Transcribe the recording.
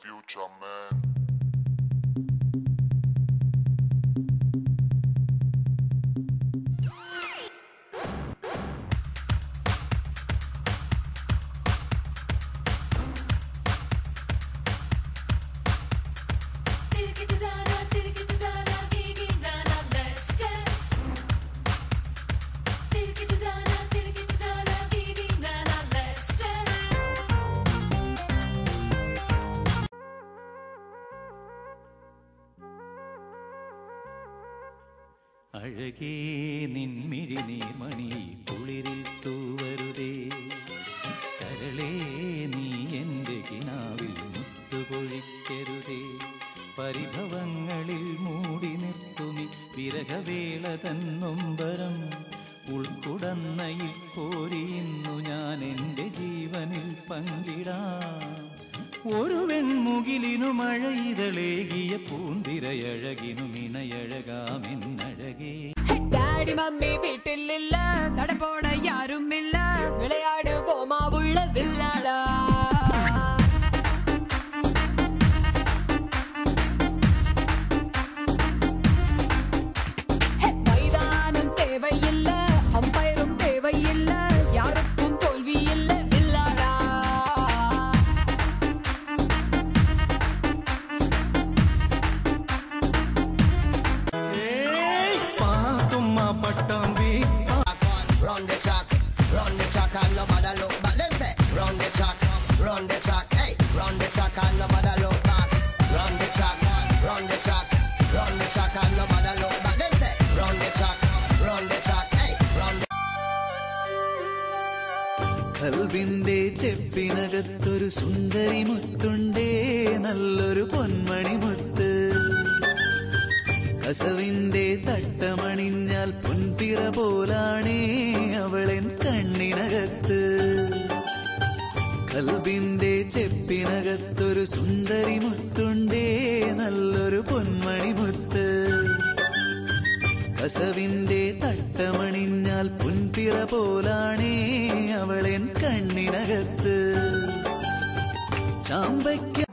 future, man. അഴകേ നിൻമിഴി നീർമണി കുളിരിൽ തൂവരുതേ കരളേ നീ എൻ്റെ കിനാവിൽ മുത്തുപൊഴിക്കരുതേ പരിഭവങ്ങളിൽ മൂടി നിർത്തുമി വിരഹവേള തന്നൊമ്പരം ഉൾക്കുടന്നയിൽ കോരിയുന്നു ഞാൻ എൻ്റെ ജീവനിൽ പങ്കിടാം ഒരു വെൺമുകിലിനു മഴയിതളേകിയ പൂന്തിരയഴകിനു ഇണയഴകാമെന്നഴകേ ഡാഡി മമ്മി വീട്ടിലില്ല നടപ്പോട യാരുമില്ല വിളയാട് പോമാവുള്ള വില്ലാടാ മൈതാനം தேவையில்ல அம்பயரும் தேவையில்ல யாருக்கும் தோல்வி இல்ல வில்லாடா Run the track and nobody look back. Them say, run the track, hey, run the track and nobody look back. Run the track and nobody look back. Them say, run the track, hey, run the. കൽവിന്റെ ചെപ്പിനകത്തൊരു സുന്ദരി മുത്തുണ്ടേ നല്ലൊരു പൊന്മണി മുത്ത് കസവിന്റെ തട്ടമണിഞ്ഞാൽ പൊൻപിറ പോലാണേ അവളെൻ കണ്ണിനകത്ത് കൽവിന്റെ ചെപ്പിനകത്തൊരു സുന്ദരി മുത്തുണ്ടേ നല്ലൊരു പൊന്മണി മുത്ത് കസവിന്റെ തട്ടമണിഞ്ഞാൽ പൊൻപിറ പോലാണേ അവളെൻ കണ്ണിനകത്ത് ചാമ്പയ്ക്ക